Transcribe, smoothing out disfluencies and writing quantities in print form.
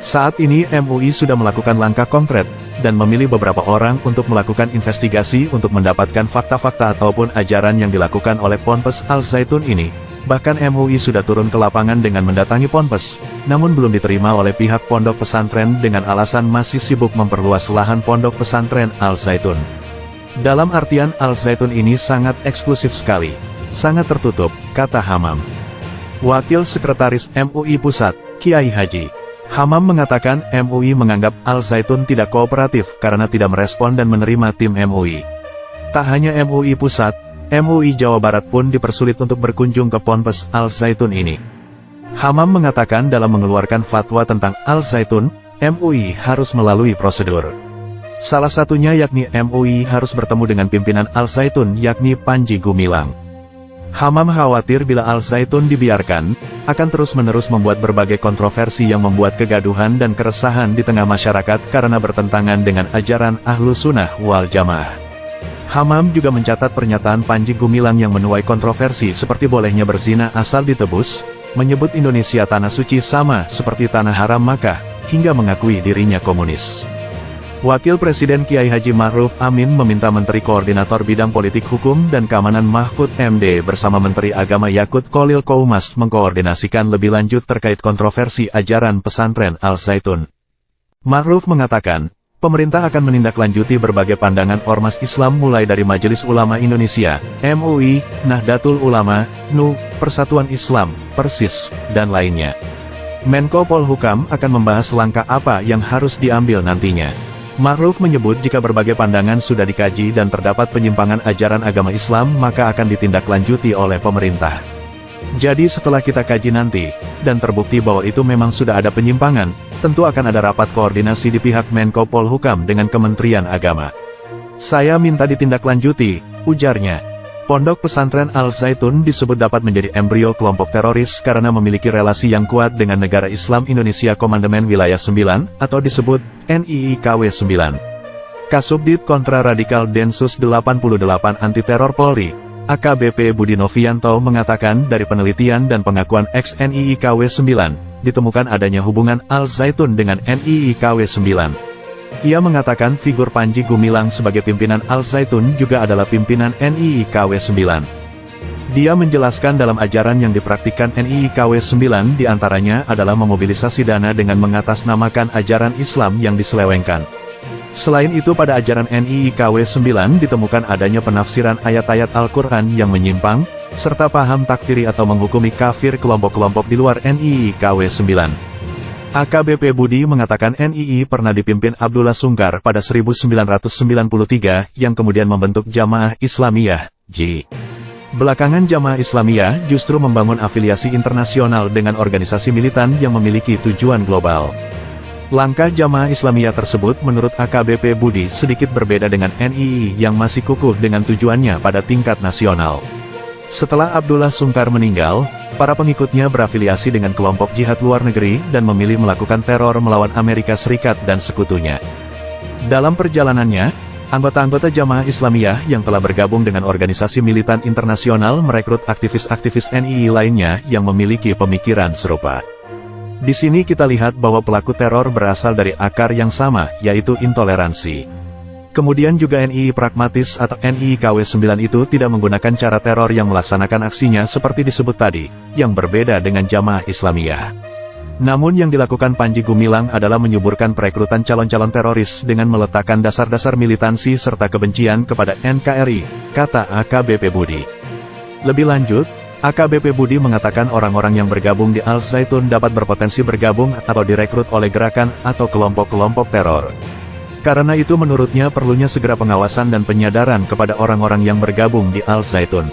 Saat ini MUI sudah melakukan langkah konkret, dan memilih beberapa orang untuk melakukan investigasi untuk mendapatkan fakta-fakta ataupun ajaran yang dilakukan oleh Ponpes Al Zaitun ini. Bahkan MUI sudah turun ke lapangan dengan mendatangi Ponpes, namun belum diterima oleh pihak pondok pesantren dengan alasan masih sibuk memperluas lahan pondok pesantren Al Zaitun. Dalam artian Al Zaitun ini sangat eksklusif sekali, sangat tertutup, kata Hamam. Wakil Sekretaris MUI Pusat, Kiai Haji Hamam mengatakan MUI menganggap Al Zaitun tidak kooperatif karena tidak merespon dan menerima tim MUI. Tak hanya MUI Pusat, MUI Jawa Barat pun dipersulit untuk berkunjung ke Ponpes Al Zaitun ini. Hamam mengatakan dalam mengeluarkan fatwa tentang Al Zaitun, MUI harus melalui prosedur. Salah satunya yakni MUI harus bertemu dengan pimpinan Al Zaitun yakni Panji Gumilang. Hamam khawatir bila Al Zaitun dibiarkan, akan terus-menerus membuat berbagai kontroversi yang membuat kegaduhan dan keresahan di tengah masyarakat karena bertentangan dengan ajaran Ahlus Sunnah wal Jamaah. Hamam juga mencatat pernyataan Panji Gumilang yang menuai kontroversi seperti bolehnya berzina asal ditebus, menyebut Indonesia tanah suci sama seperti tanah haram Makkah, hingga mengakui dirinya komunis. Wakil Presiden Kiai Haji Ma'ruf Amin meminta Menteri Koordinator Bidang Politik Hukum dan Keamanan Mahfud MD bersama Menteri Agama Yakut Kholil Koumas mengkoordinasikan lebih lanjut terkait kontroversi ajaran pesantren Al Zaitun. Ma'ruf mengatakan, pemerintah akan menindaklanjuti berbagai pandangan ormas Islam mulai dari Majelis Ulama Indonesia, MUI, Nahdlatul Ulama, NU, Persatuan Islam, Persis, dan lainnya. Menko Polhukam akan membahas langkah apa yang harus diambil nantinya. Ma'ruf menyebut jika berbagai pandangan sudah dikaji dan terdapat penyimpangan ajaran agama Islam maka akan ditindaklanjuti oleh pemerintah. Jadi setelah kita kaji nanti, dan terbukti bahwa itu memang sudah ada penyimpangan, tentu akan ada rapat koordinasi di pihak Menko Polhukam dengan Kementerian Agama. Saya minta ditindaklanjuti, ujarnya. Pondok pesantren Al Zaitun disebut dapat menjadi embrio kelompok teroris karena memiliki relasi yang kuat dengan Negara Islam Indonesia Komandemen Wilayah 9, atau disebut NIIKW 9. Kasubdit Kontra Radikal Densus 88 Anti Teror Polri, AKBP Budi Novianto mengatakan dari penelitian dan pengakuan ex-NIIKW 9, ditemukan adanya hubungan Al Zaitun dengan NIIKW 9. Ia mengatakan figur Panji Gumilang sebagai pimpinan Al Zaitun juga adalah pimpinan NIIKW 9. Dia menjelaskan dalam ajaran yang dipraktikkan NIIKW 9 diantaranya adalah memobilisasi dana dengan mengatasnamakan ajaran Islam yang diselewengkan. Selain itu pada ajaran NIIKW 9 ditemukan adanya penafsiran ayat-ayat Al-Quran yang menyimpang, serta paham takfiri atau menghukumi kafir kelompok-kelompok di luar NIIKW 9. AKBP Budi mengatakan NII pernah dipimpin Abdullah Sungkar pada 1993 yang kemudian membentuk Jamaah Islamiyah, J. Belakangan Jamaah Islamiyah justru membangun afiliasi internasional dengan organisasi militan yang memiliki tujuan global. Langkah Jamaah Islamiyah tersebut menurut AKBP Budi sedikit berbeda dengan NII yang masih kukuh dengan tujuannya pada tingkat nasional. Setelah Abdullah Sungkar meninggal, para pengikutnya berafiliasi dengan kelompok jihad luar negeri dan memilih melakukan teror melawan Amerika Serikat dan sekutunya. Dalam perjalanannya, anggota-anggota Jamaah Islamiyah yang telah bergabung dengan organisasi militan internasional merekrut aktivis-aktivis NII lainnya yang memiliki pemikiran serupa. Di sini kita lihat bahwa pelaku teror berasal dari akar yang sama, yaitu intoleransi. Kemudian juga NII pragmatis atau NIIKW 9 itu tidak menggunakan cara teror yang melaksanakan aksinya seperti disebut tadi, yang berbeda dengan Jamaah Islamiyah. Namun yang dilakukan Panji Gumilang adalah menyuburkan perekrutan calon-calon teroris dengan meletakkan dasar-dasar militansi serta kebencian kepada NKRI, kata AKBP Budi. Lebih lanjut, AKBP Budi mengatakan orang-orang yang bergabung di Al Zaitun dapat berpotensi bergabung atau direkrut oleh gerakan atau kelompok-kelompok teror. Karena itu menurutnya perlunya segera pengawasan dan penyadaran kepada orang-orang yang bergabung di Al Zaitun.